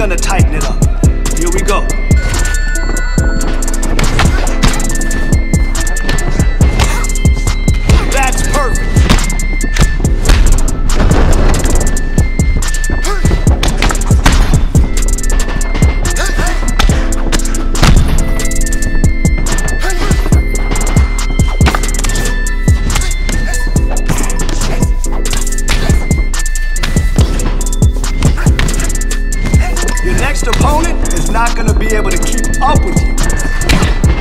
gonna tighten it up. Here we go. That's perfect. Opponent is not going to be able to keep up with you.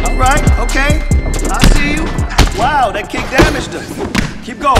All right, okay, I see you. Wow, that kick damaged him. Keep going.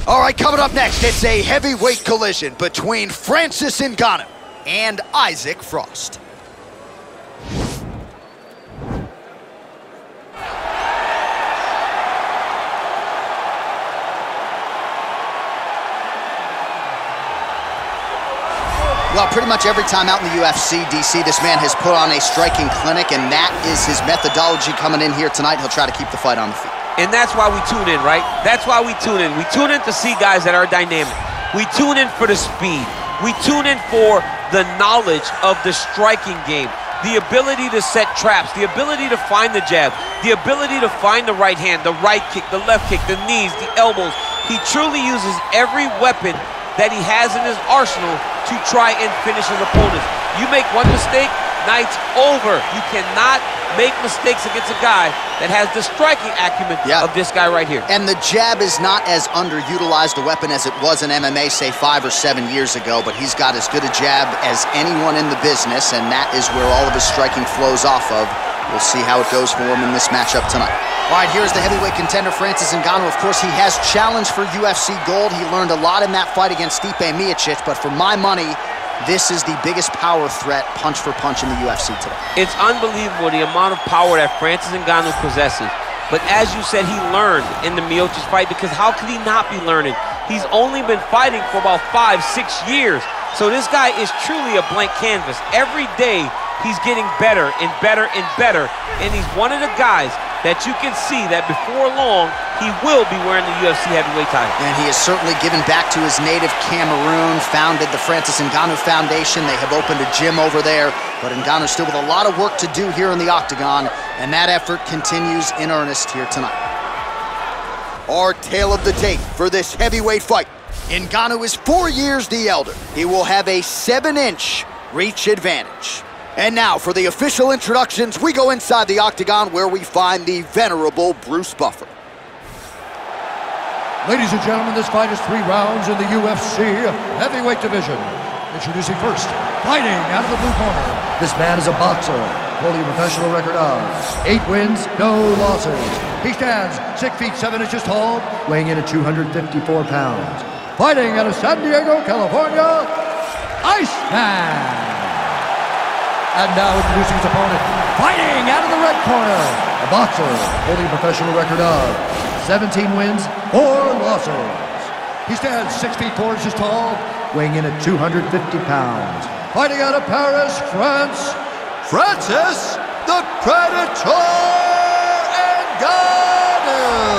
All right, coming up next, it's a heavyweight collision between Francis Ngannou and Isaac Frost. Well, pretty much every time out in the UFC, DC, this man has put on a striking clinic, and that is his methodology coming in here tonight. He'll try to keep the fight on the feet. And that's why we tune in, right? That's why we tune in. We tune in to see guys that are dynamic. We tune in for the speed. We tune in for the knowledge of the striking game, the ability to set traps, the ability to find the jab, the ability to find the right hand, the right kick, the left kick, the knees, the elbows. He truly uses every weapon that he has in his arsenal to try and finish his opponents. You make one mistake, night's over. You cannot make mistakes against a guy that has the striking acumen of this guy right here. And the jab is not as underutilized a weapon as it was in MMA, say 5 or 7 years ago, but he's got as good a jab as anyone in the business, and that is where all of his striking flows off of. We'll see how it goes for him in this matchup tonight. All right, here's the heavyweight contender, Francis Ngannou. Of course, he has challenged for UFC gold. He learned a lot in that fight against Stipe Miocic, but for my money, this is the biggest power threat, punch for punch, in the UFC today. It's unbelievable the amount of power that Francis Ngannou possesses. But as you said, he learned in the Miocic fight, because how could he not be learning? He's only been fighting for about 5, 6 years. So this guy is truly a blank canvas. Every day, he's getting better and better and better. And he's one of the guys that you can see that before long, he will be wearing the UFC heavyweight title. And he has certainly given back to his native Cameroon, founded the Francis Ngannou Foundation. They have opened a gym over there, but Ngannou still with a lot of work to do here in the octagon, and that effort continues in earnest here tonight. Our tale of the tape for this heavyweight fight. Ngannou is 4 years the elder. He will have a 7-inch reach advantage. And now for the official introductions, we go inside the octagon where we find the venerable Bruce Buffer. Ladies and gentlemen, this fight is 3 rounds in the UFC heavyweight division. Introducing first, fighting out of the blue corner. This man is a boxer, holding a professional record of 8 wins, no losses. He stands 6 feet 7 inches tall, weighing in at 254 pounds. Fighting out of San Diego, California, Iceman. And now introducing his opponent, fighting out of the red corner, a boxer holding a professional record of 17 wins, 4 losses. He stands 6 feet 4 inches tall, weighing in at 250 pounds. Fighting out of Paris, France, Francis the Predator Ngannou.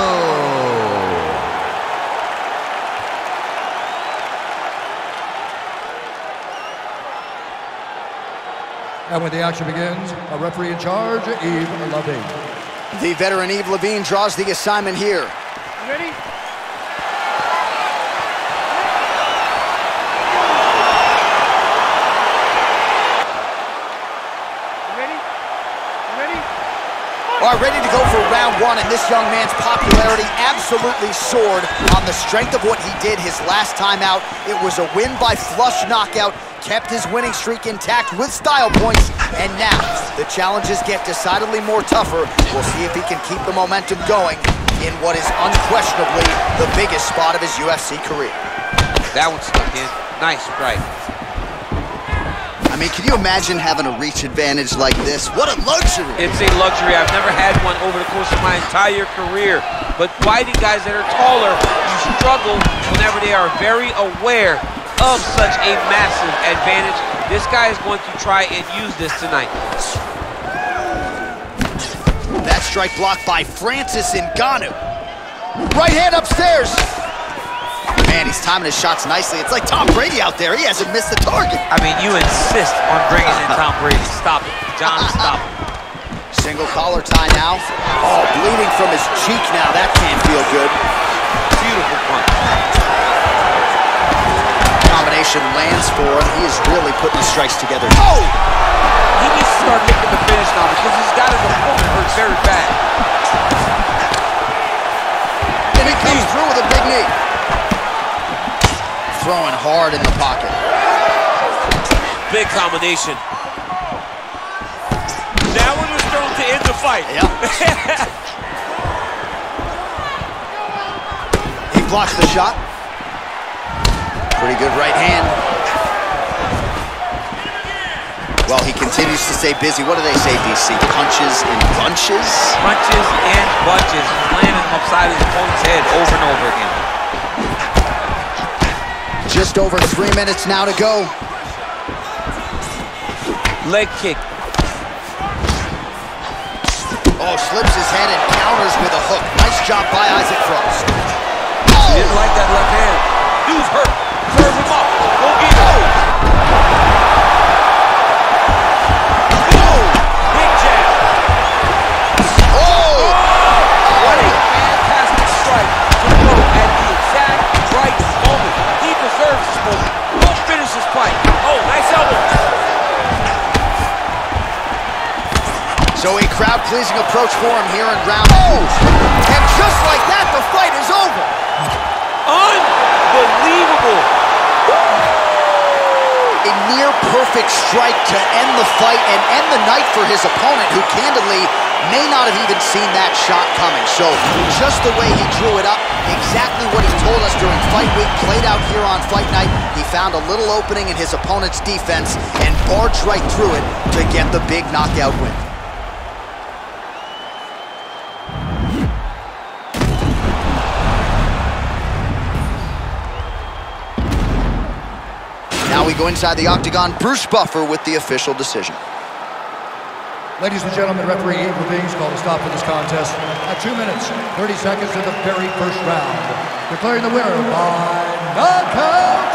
And when the action begins, a referee in charge, Yves Lavigne. The veteran Yves Lavigne draws the assignment here. You ready? You ready? You ready? All right, ready to go for round one, and this young man's popularity absolutely soared on the strength of what he did his last time out. It was a win by flush knockout, kept his winning streak intact with style points, and now the challenges get decidedly more tougher. We'll see if he can keep the momentum going in what is unquestionably the biggest spot of his UFC career. That one stuck in. Nice strike. I mean, can you imagine having a reach advantage like this? What a luxury! It's a luxury. I've never had one over the course of my entire career. But fighting guys that are taller, you struggle whenever they are very aware of such a massive advantage. This guy is going to try and use this tonight. That strike blocked by Francis Ngannou. Right hand upstairs. Man, he's timing his shots nicely. It's like Tom Brady out there. He hasn't missed the target. I mean, you insist on bringing in Tom Brady. Stop it. John, stop it. Single collar tie now. Oh, bleeding from his cheek now. That can't feel good. Beautiful punch. Combination lands for him. He is really putting the strikes together. Oh! He needs to start looking to finish now because he's got his opponent hurt very bad. And he comes through with a big knee. Throwing hard in the pocket. Big combination. That one was thrown to end the fight. Yep. He blocks the shot. Pretty good right hand. Well, he continues to stay busy. What do they say, DC? Punches and bunches? Punches and bunches. Landing him upside his opponent's head over and over again. Just over 3 minutes now to go. Leg kick. Oh, slips his head and counters with a hook. Nice job by Isaac Frost. He didn't like that left hand. Dude's hurt. Serve him up. Go get him. Oh! Big jab. Oh! What a fantastic strike to throw at the exact right moment. He deserves this moment. Go finish this fight. Oh, nice elbow. So a crowd-pleasing approach for him here in round. Oh! And just like that, the fight is over. Unbelievable. A near-perfect strike to end the fight and end the night for his opponent, who candidly may not have even seen that shot coming. So just the way he drew it up, exactly what he told us during fight week, played out here on fight night. He found a little opening in his opponent's defense and barged right through it to get the big knockout win. Now we go inside the octagon. Bruce Buffer with the official decision. Ladies and gentlemen, referee Eve Levine's called a stop to this contest at 2 minutes, 30 seconds of the very first round. Declaring the winner by knockout,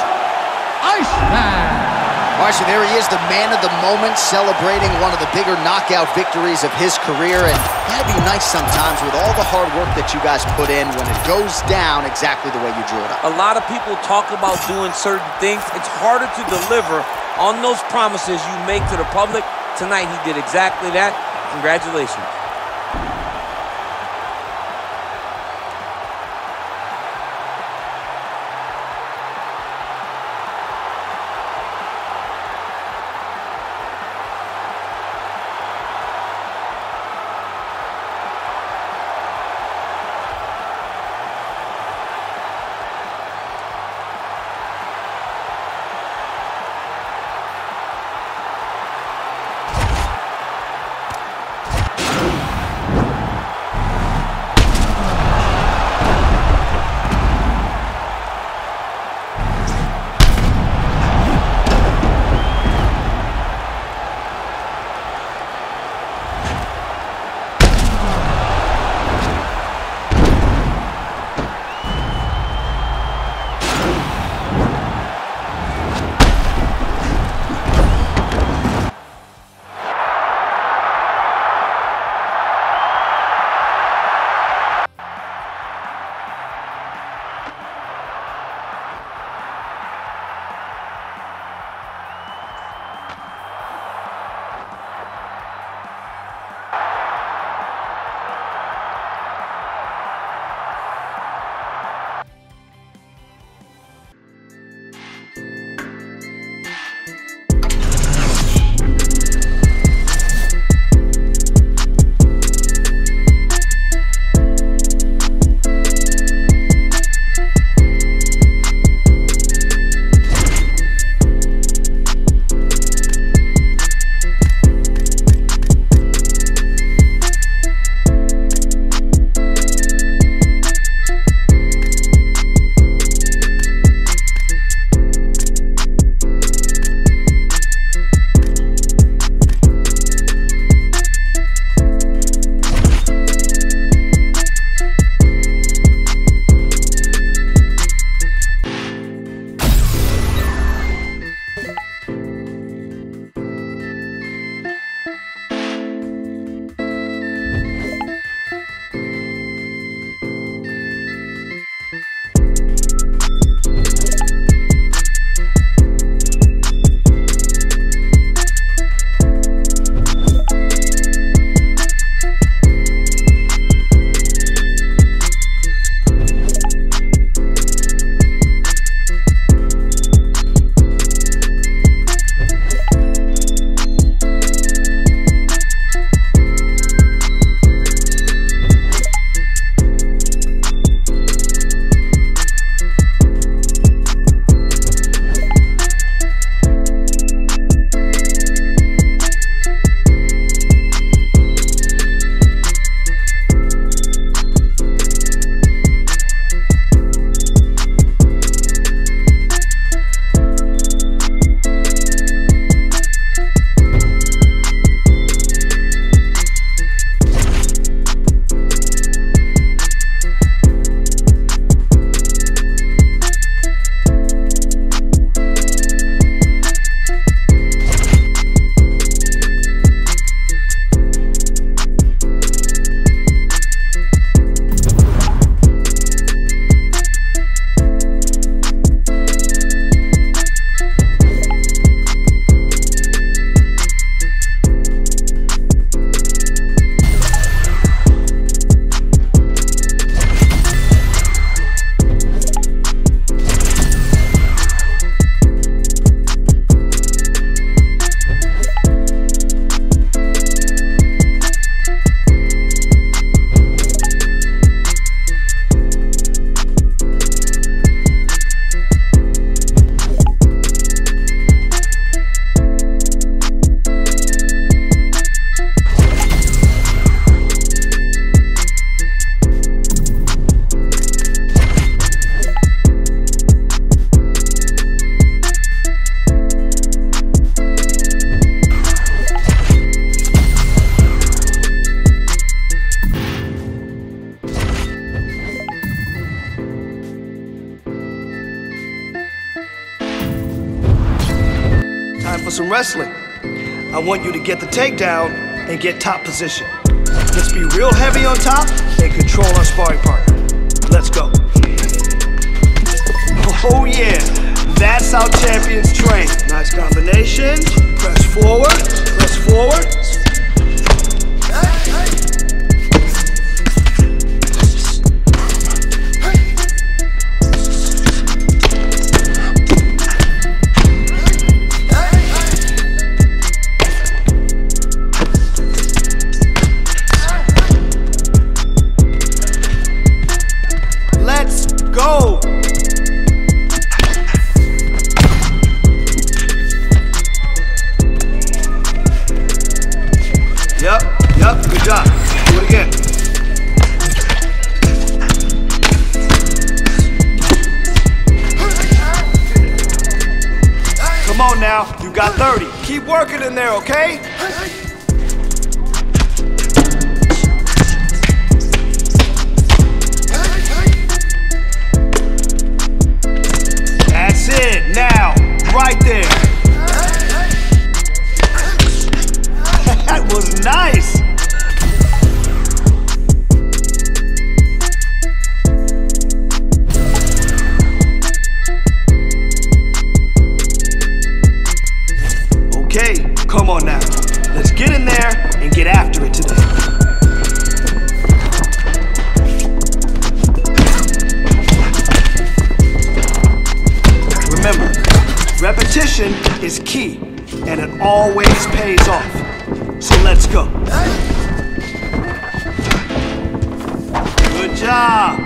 Iceman. All right, so there he is, the man of the moment, celebrating one of the bigger knockout victories of his career. And it had to be nice sometimes with all the hard work that you guys put in when it goes down exactly the way you drew it up. A lot of people talk about doing certain things. It's harder to deliver on those promises you make to the public. Tonight, he did exactly that. Congratulations. in wrestling. I want you to get the takedown and get top position. Let's be real heavy on top and control our sparring partner. Let's go. Oh yeah, that's how champions train. Nice combination. Press forward, press forward. Go! Yep, good job. Do it again. Come on now, you got 30. Keep working in there, okay? That's it, now, right there. That was nice. Okay, come on now. Let's get in there and get after it today. Remember, repetition is key, and it always pays off. So let's go. Good job.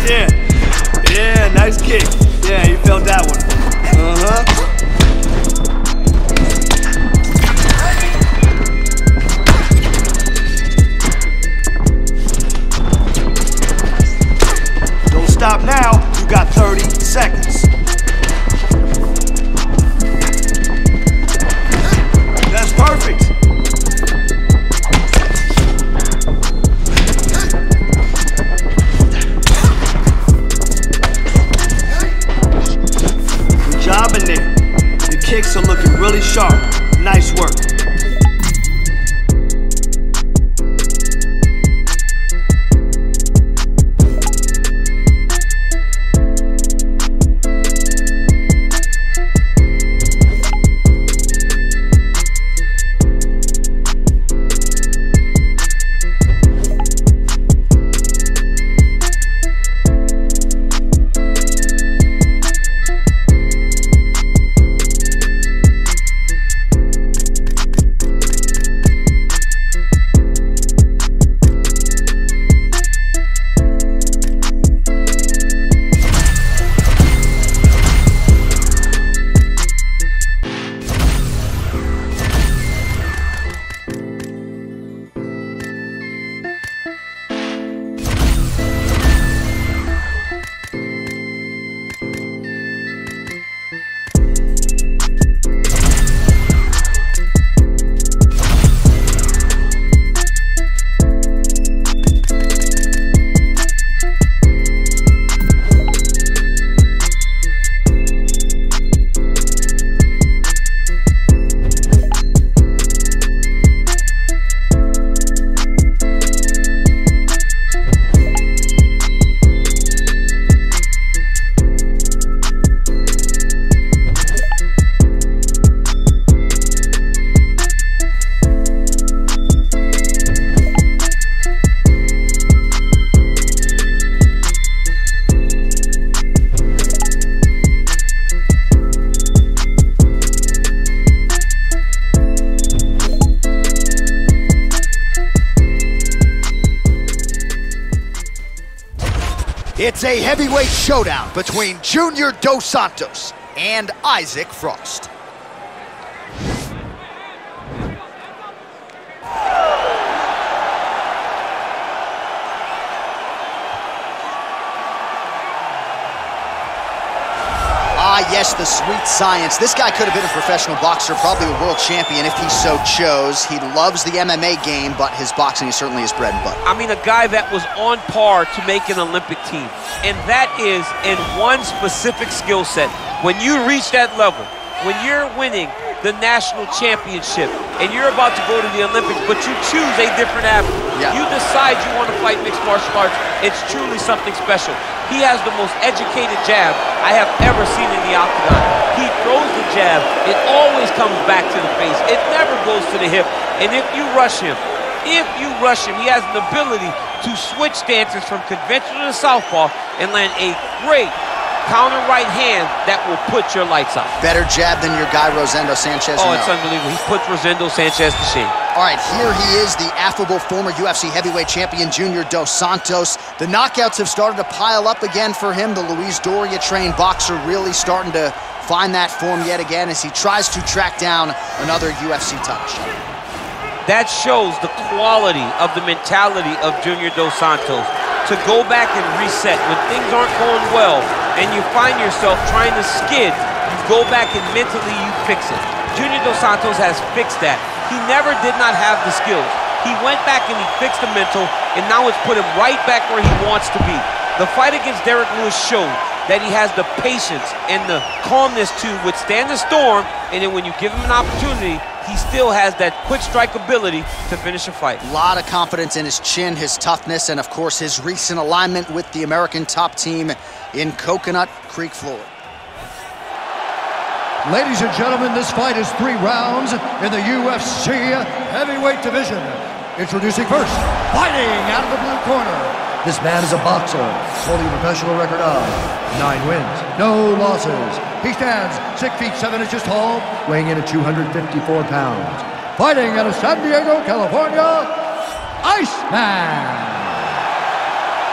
Yeah, nice kick. Yeah, you felt that one. Don't stop now, you got 30 seconds. That's perfect. Job in there. The kicks are looking really sharp. Nice work. It's a heavyweight showdown between Junior Dos Santos and Isaac Frost. yes, the sweet science. This guy could have been a professional boxer, probably a world champion if he so chose. He loves the MMA game, but his boxing is certainly his bread and butter. I mean, a guy that was on par to make an Olympic team. And that is in one specific skill set. When you reach that level, when you're winning the national championship and you're about to go to the Olympics, but you choose a different avenue. You decide you want to fight mixed martial arts. It's truly something special. He has the most educated jab I have ever seen in the octagon. He throws the jab. It always comes back to the face. It never goes to the hip. And if you rush him, he has an ability to switch stances from conventional to southpaw and land a great counter right hand that will put your lights out. Better jab than your guy Rosendo Sanchez? Oh, it's unbelievable. He put Rosendo Sanchez to shame. All right, here he is, the affable former UFC heavyweight champion, Junior Dos Santos. The knockouts have started to pile up again for him. The Luis Doria-trained boxer really starting to find that form yet again as he tries to track down another UFC touch. That shows the quality of the mentality of Junior Dos Santos. To go back and reset when things aren't going well and you find yourself trying to skid, you go back and mentally you fix it. Junior Dos Santos has fixed that. He never did not have the skills. He went back and he fixed the mental, and now it's put him right back where he wants to be. The fight against Derek Lewis showed that he has the patience and the calmness to withstand the storm, and then when you give him an opportunity, he still has that quick strike ability to finish a fight. A lot of confidence in his chin, his toughness, and of course his recent alignment with the American top team in Coconut Creek, Florida. Ladies and gentlemen, this fight is 3 rounds in the UFC heavyweight division. Introducing first, fighting out of the blue corner. This man is a boxer, holding a professional record of 9 wins, no losses. He stands 6 feet 7 inches tall, weighing in at 254 pounds. Fighting out of San Diego, California, Iceman.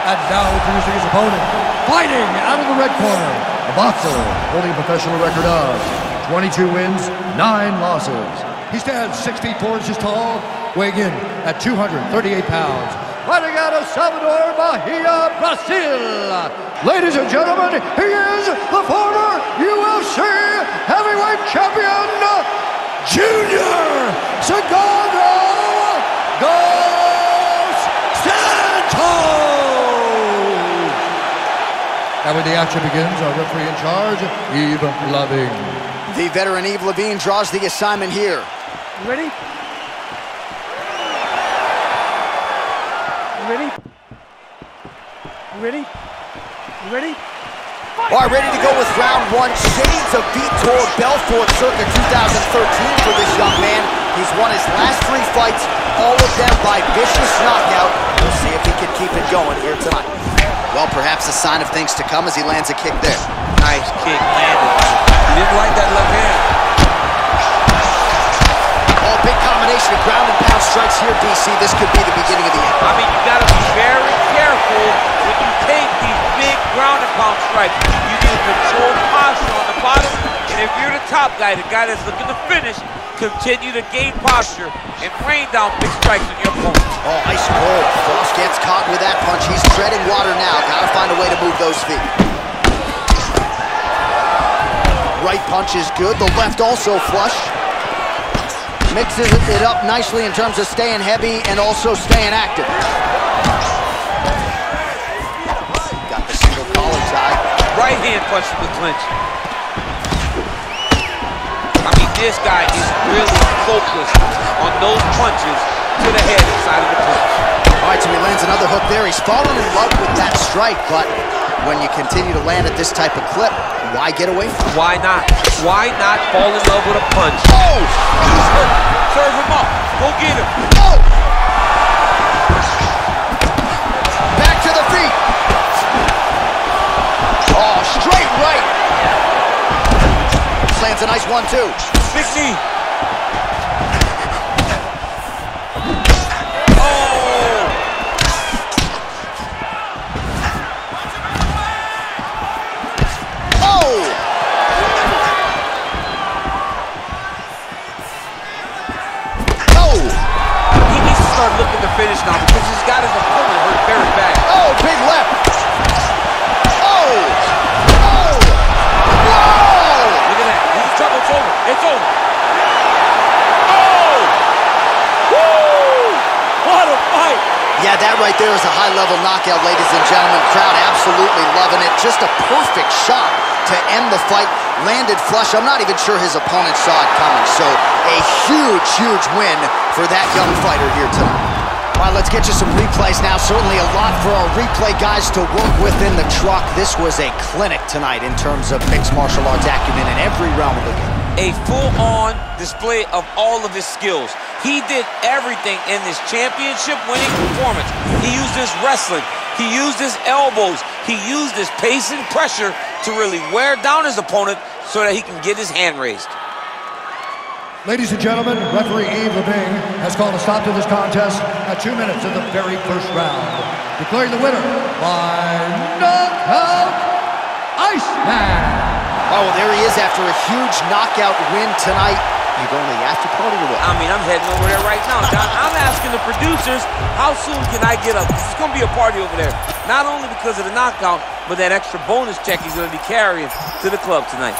And now introducing his opponent, fighting out of the red corner, a boxer holding a professional record of 22 wins, 9 losses. He stands 6 feet 4 inches tall, weighing in at 238 pounds. Fighting out of Salvador Bahia, Brazil. Ladies and gentlemen, he is the former UFC heavyweight champion, Junior Cejudo Dos Santos. And when the action begins, our referee in charge, Yves Lavigne. The veteran Yves Lavigne draws the assignment here. You ready? You ready? You ready? You ready? All right, ready to go with round 1. Shades of Vitor Belfort circa 2013 for this young man. He's won his last 3 fights, all of them by vicious knockout. We'll see if he can keep it going here tonight. Well, perhaps a sign of things to come as he lands a kick there. Nice kick landed. He didn't like that left hand. Oh, big combination of ground and pound strikes here, DC. This could be the beginning of the end. I mean, you got to be very careful when you take these big ground and pound strikes. You need to control posture on the bottom, and if you're the top guy, the guy that's looking to finish, continue to gain posture and rain down big strikes on your opponent. Oh, ice cold. Frost gets caught with that punch. He's treading water now. Gotta find a way to move those feet. Right punch is good. The left also flush. Mixes it up nicely in terms of staying heavy and also staying active. Got the single collar tie. Right hand punch to the clinch. I mean, this guy is really focused on those punches to the head inside of the clinch. All right, so he lands another hook there. He's fallen in love with that strike, but when you continue to land at this type of clip, why get away from it? Why not? Why not fall in love with a punch? Oh! He's hurt. Serve him up. Go get him. Oh! Back to the feet. Oh, straight right. Lands a nice 1-2. Big knee. Looking to finish now because he's got his opponent hurt very bad. Oh, big left. Oh! Oh! Whoa! Yeah, that right there is a high-level knockout, ladies and gentlemen. Crowd absolutely loving it. Just a perfect shot to end the fight. Landed flush. I'm not even sure his opponent saw it coming. So a huge, huge win for that young fighter here tonight. All right, let's get you some replays now. Certainly a lot for our replay guys to work with in the truck. This was a clinic tonight in terms of mixed martial arts acumen in every realm of the game. A full-on display of all of his skills. He did everything in this championship-winning performance. He used his wrestling. He used his elbows. He used his pace and pressure to really wear down his opponent so that he can get his hand raised. Ladies and gentlemen, referee Yves Levine has called a stop to this contest at 2 minutes of the very first round, declaring the winner by knockout, Iceman. Oh, there he is after a huge knockout win tonight. You going to the after party or what? I mean, I'm heading over there right now. John, I'm asking the producers, how soon can I get up? It's going to be a party over there. Not only because of the knockout, but that extra bonus check he's going to be carrying to the club tonight.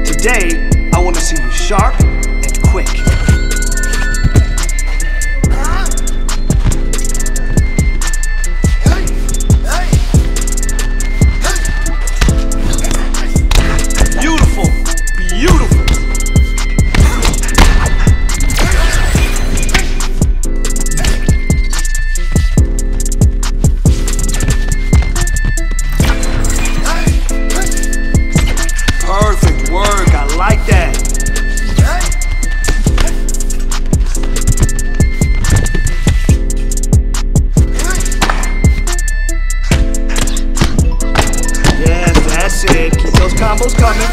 Today, I want to see you sharp and quick. Beautiful, beautiful. Perfect work, I like that. Yes, that's it. Keep those combos coming.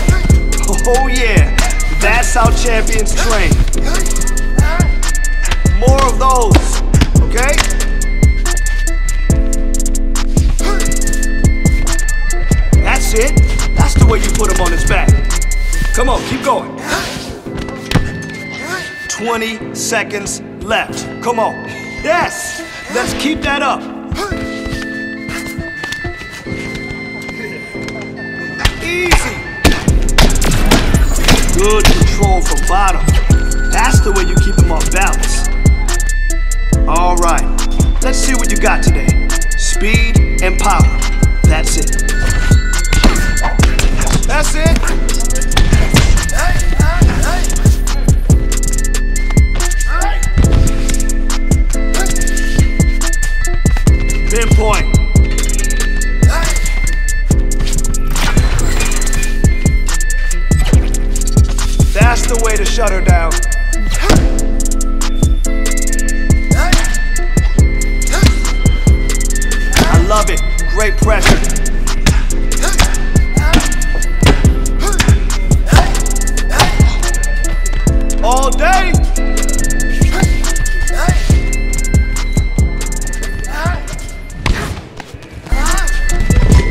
Oh yeah, that's how champions train. More of those, okay? That's it. That's the way you put him on his back. Come on, keep going. 20 seconds left. Come on. Yes! Let's keep that up. Easy. Good control from bottom. That's the way you keep him off balance. All right, let's see what you got today. Speed and power. That's it. That's it. Pinpoint. That's the way to shut her down. I love it. Great pressure. All day.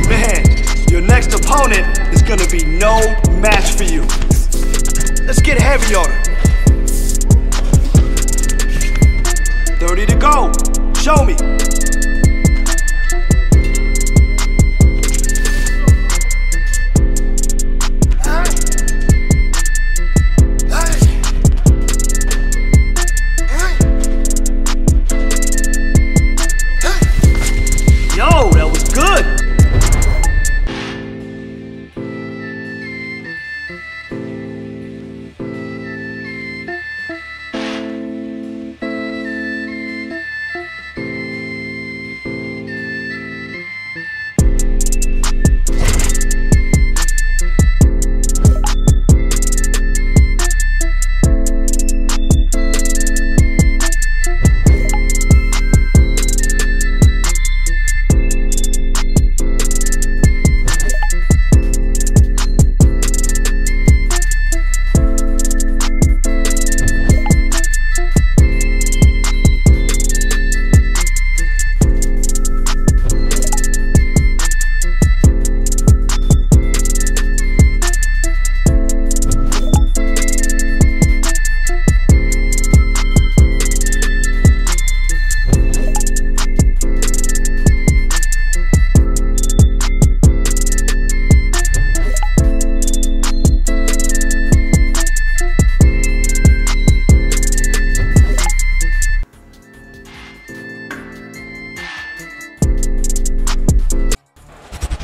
Man, your next opponent is gonna be no match for you. Let's get heavy on her. 30 to go. Show me. Yo, that was good.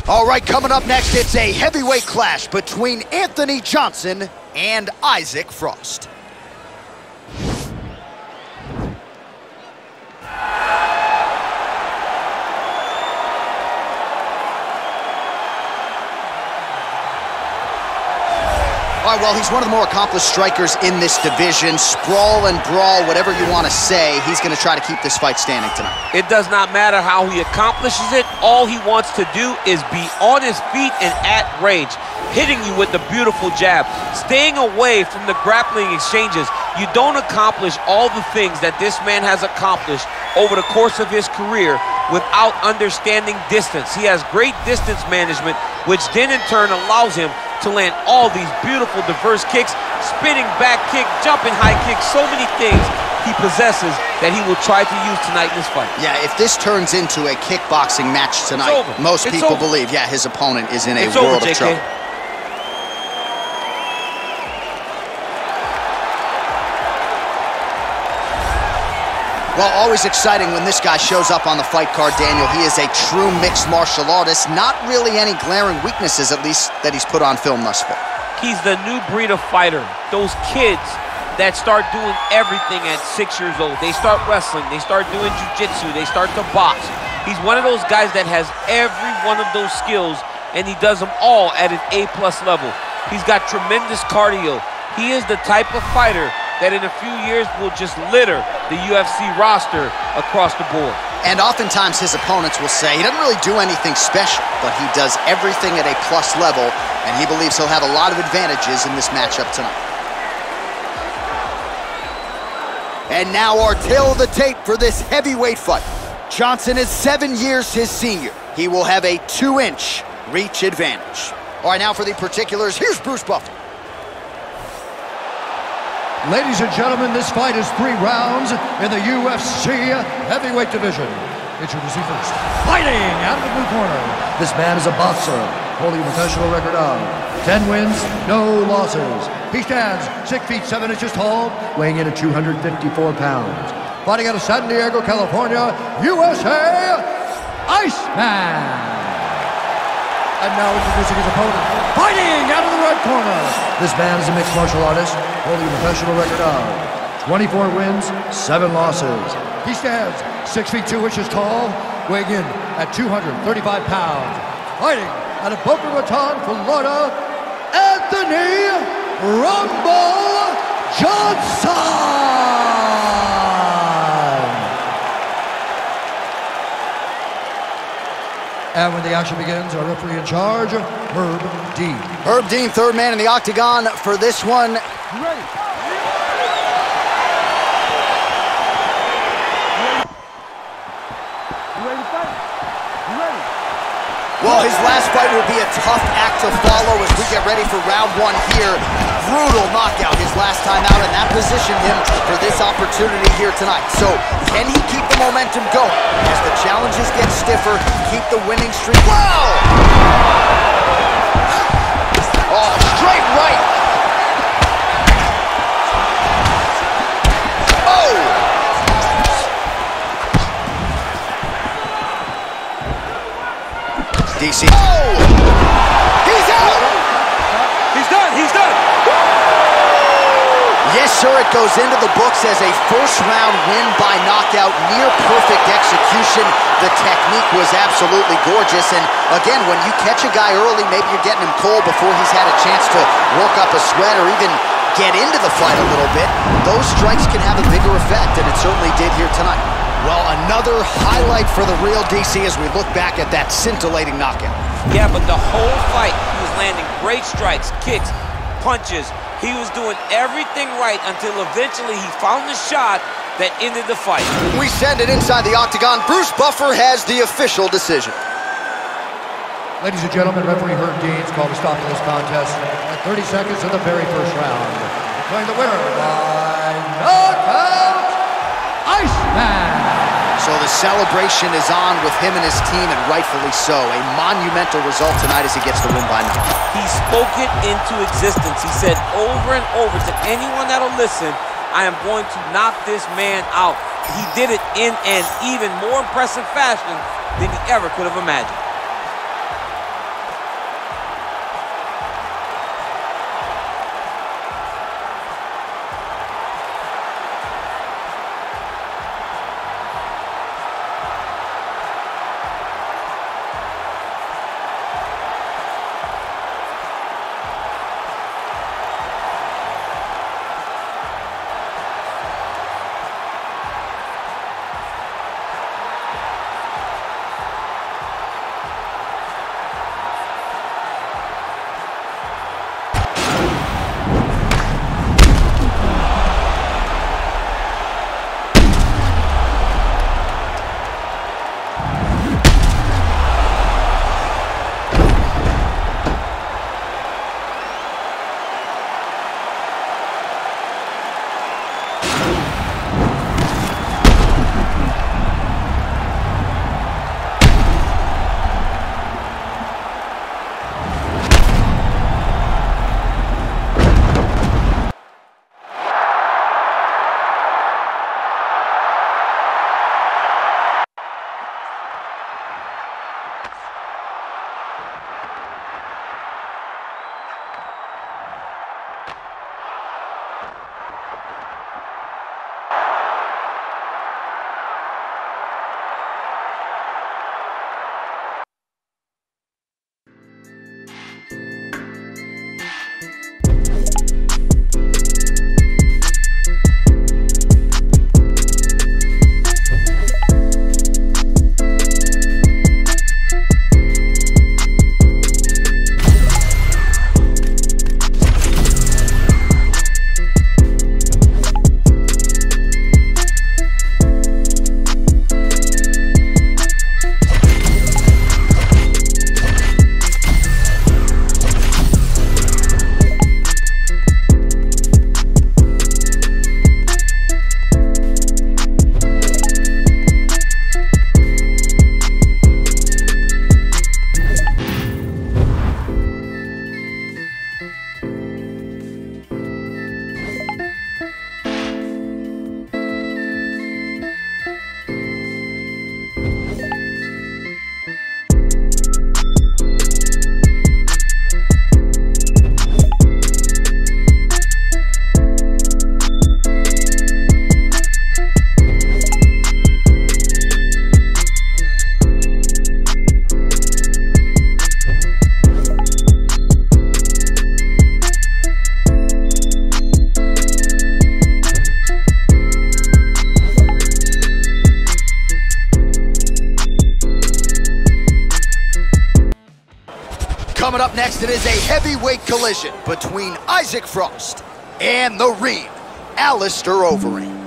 All right, coming up next, it's a heavyweight clash between Anthony Johnson and Isaac Frost. All right, well, he's one of the more accomplished strikers in this division. Sprawl and brawl, whatever you want to say, he's going to try to keep this fight standing tonight. It does not matter how he accomplishes it. All he wants to do is be on his feet and at range, hitting you with the beautiful jab, staying away from the grappling exchanges. You don't accomplish all the things that this man has accomplished over the course of his career without understanding distance. He has great distance management, which then in turn allows him to land all these beautiful diverse kicks, spinning back kick, jumping high kick, so many things he possesses that he will try to use tonight in this fight. Yeah, if this turns into a kickboxing match tonight, most people believe, yeah, his opponent is in a world of trouble. Well, always exciting when this guy shows up on the fight card, Daniel. He is a true mixed martial artist. Not really any glaring weaknesses, at least, that he's put on film thus far. He's the new breed of fighter. Those kids that start doing everything at 6 years old. They start wrestling, they start doing jiu-jitsu, they start to box. He's one of those guys that has every one of those skills, and he does them all at an A+ level. He's got tremendous cardio. He is the type of fighter that in a few years will just litter the UFC roster across the board. And oftentimes his opponents will say he doesn't really do anything special, but he does everything at a plus level, and he believes he'll have a lot of advantages in this matchup tonight. And now our tale of the tape for this heavyweight fight. Johnson is 7 years his senior. He will have a 2-inch reach advantage. All right, now for the particulars, here's Bruce Buffer. Ladies and gentlemen, this fight is 3 rounds in the UFC heavyweight division. Introducing first, fighting out of the blue corner. This man is a boxer, holding a professional record of 10 wins, no losses. He stands 6 feet 7 inches tall, weighing in at 254 pounds. Fighting out of San Diego, California, USA, Iceman. And now introducing his opponent, fighting out of the red corner. This man is a mixed martial artist, holding a professional record of 24 wins, 7 losses. He stands 6 feet 2 inches tall, weighing in at 235 pounds. Fighting out of Boca Raton, Florida, Anthony Rumble Johnson. And when the action begins, our referee in charge, Herb Dean. Herb Dean, third man in the octagon for this one. You ready? You ready to fight? You ready? Well, his last fight will be a tough act to follow as we get ready for round 1 here. Brutal knockout his last time out, and that positioned him for this opportunity here tonight. So, can he keep the momentum going as the challenges get stiffer, keep the winning streak? Wow! Oh, straight right. Oh! DC. Oh! He's out! He's done. He's done. Yes, sir, it goes into the books as a first-round win by knockout, near-perfect execution. The technique was absolutely gorgeous, and again, when you catch a guy early, maybe you're getting him cold before he's had a chance to work up a sweat or even get into the fight a little bit. Those strikes can have a bigger effect, and it certainly did here tonight. Well, another highlight for the real DC as we look back at that scintillating knockout. Yeah, but the whole fight, he was landing great strikes, kicks, punches. He was doing everything right until eventually he found the shot that ended the fight. We send it inside the octagon. Bruce Buffer has the official decision. Ladies and gentlemen, referee Herb Dean's called a stop to this contest at 30 seconds of the very first round. Declaring the winner by knockout, Iceman. So the celebration is on with him and his team, and rightfully so. A monumental result tonight as he gets the win by knockout. He spoke it into existence. He said over and over to anyone that'll listen, I am going to knock this man out. He did it in an even more impressive fashion than he ever could have imagined. heavyweight collision between Isaac Frost and the Reem, Alistair Overeem.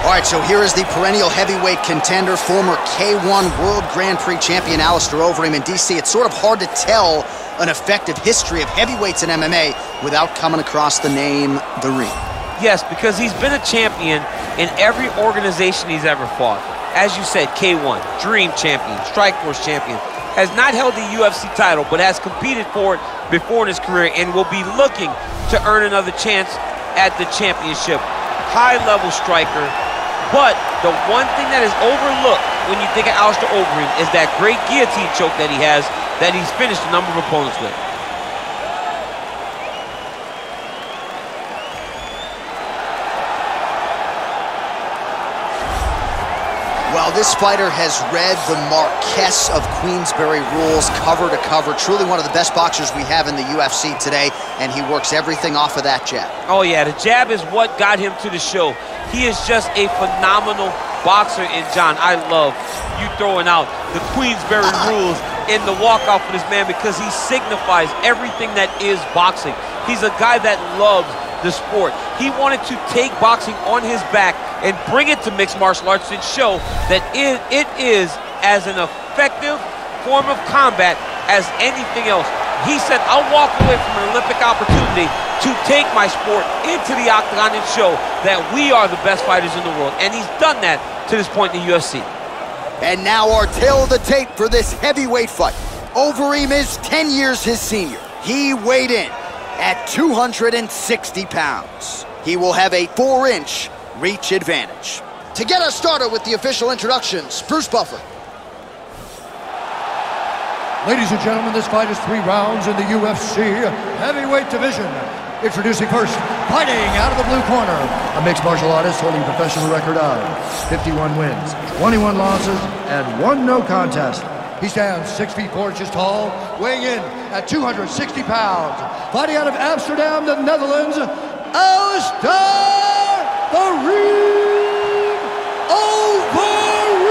All right, so here is the perennial heavyweight contender, former K1 World Grand Prix champion Alistair Overeem. In DC, it's sort of hard to tell an effective history of heavyweights in MMA without coming across the name The Reem. Yes, because he's been a champion in every organization he's ever fought. As you said, K1, Dream champion, Strikeforce champion, has not held the UFC title, but has competed for it before in his career and will be looking to earn another chance at the championship. High-level striker. But the one thing that is overlooked when you think of Alistair Overeem is that great guillotine choke that he has, that he's finished a number of opponents with. Well, this fighter has read the Merced of Queensberry rules cover to cover. Truly one of the best boxers we have in the UFC today, and he works everything off of that jab. Oh yeah, the jab is what got him to the show. He is just a phenomenal boxer, and John, I love you throwing out the Queensberry rules in the walkout for this man because he signifies everything that is boxing. He's a guy that loves the sport. He wanted to take boxing on his back and bring it to mixed martial arts and show that it is as an effective form of combat as anything else. He said, I'll walk away from an Olympic opportunity to take my sport into the octagon and show that we are the best fighters in the world. And he's done that to this point in the UFC. And now our tale of the tape for this heavyweight fight. Overeem is 10 years his senior. He weighed in at 260 pounds. He will have a 4-inch reach advantage. To get us started with the official introductions, Bruce Buffer. Ladies and gentlemen, this fight is 3 rounds in the UFC heavyweight division. Introducing first, fighting out of the blue corner, a mixed martial artist holding a professional record of 51 wins, 21 losses, and 1 no contest. He stands 6 feet 4 inches tall, weighing in at 260 pounds. Fighting out of Amsterdam, the Netherlands, Alistair The Reem Overeem.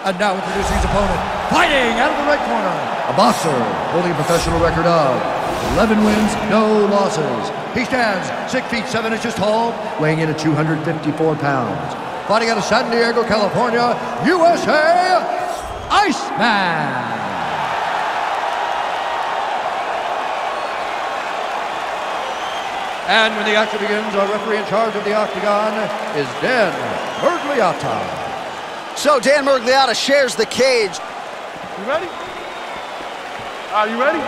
And now introducing his opponent, fighting out of the red corner, a boxer holding a professional record of 11 wins, no losses. He stands 6 feet 7 inches tall, weighing in at 254 pounds. Fighting out of San Diego, California, USA, Iceman. And when the action begins, our referee in charge of the octagon is Dan Merced. So Dan Merced shares the cage. You ready? Are you ready?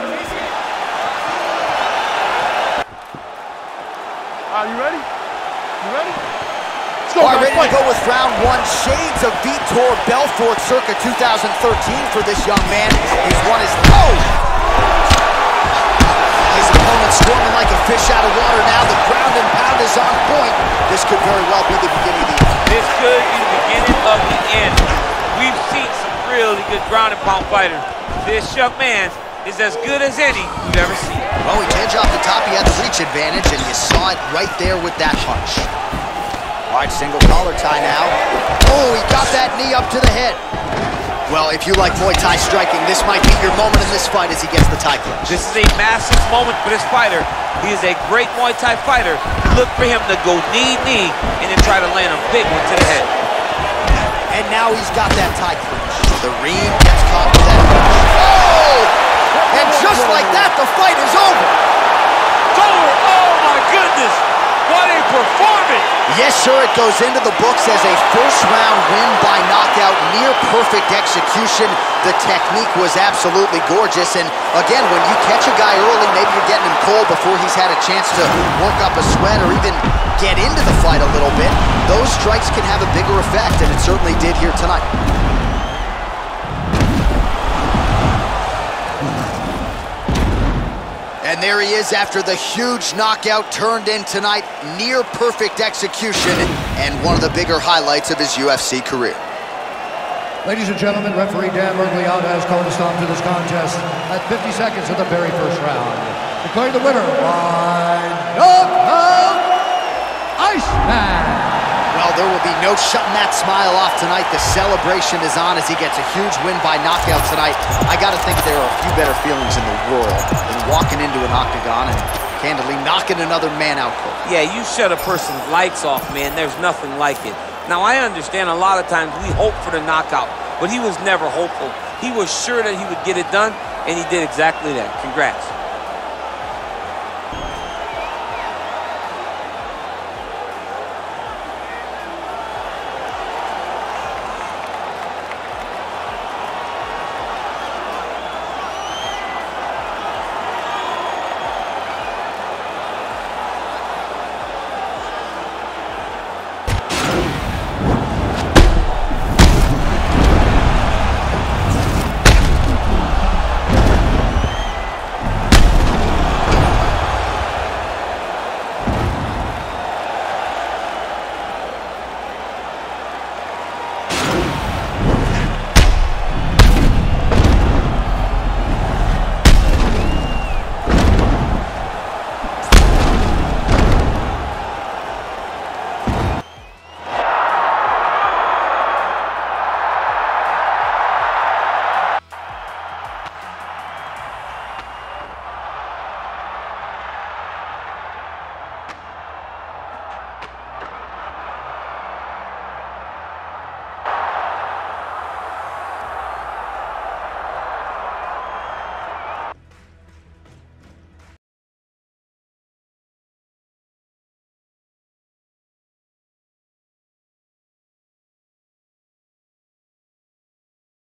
Are you ready? You ready? Let's go. All right, ready to go with round 1. Shades of Vitor Belfort circa 2013 for this young man. He's won his... Oh! His opponent swarming like a fish out of water now. The ground and pound is on point. This could very well be the beginning of the end. This could be the beginning of the end. We've seen some really good ground and pound fighters. This young man is as good as any we've ever seen. Well, he did off the top. He had the reach advantage, and you saw it right there with that punch. All right, single collar tie now. Oh, he got that knee up to the head. Well, if you like Muay Thai striking, this might be your moment in this fight as he gets the Thai clinch. This is a massive moment for this fighter. He is a great Muay Thai fighter. Look for him to go knee, and then try to land a big one to the head. And now he's got that Thai clinch. The Reem gets caught with that punch. Oh! And just like that, the fight is over. It's over! Oh my goodness! What a performance! Yes, sir, it goes into the books as a first-round win by knockout, near-perfect execution. The technique was absolutely gorgeous, and again, when you catch a guy early, maybe you're getting him cold before he's had a chance to work up a sweat or even get into the fight a little bit, those strikes can have a bigger effect, and it certainly did here tonight. And there he is after the huge knockout turned in tonight. Near perfect execution and one of the bigger highlights of his UFC career. Ladies and gentlemen, referee Dan Merced has called a stop to this contest at 50 seconds of the very first round. Declaring the winner by knockout, Iceman. Well, there will be no shutting that smile off tonight. The celebration is on as he gets a huge win by knockout tonight. I got to think there are a few better feelings in the world than walking into an octagon and candidly knocking another man out cold. Yeah, you shut a person's lights off, man. There's nothing like it. Now, I understand a lot of times we hope for the knockout, but he was never hopeful. He was sure that he would get it done, and he did exactly that. Congrats.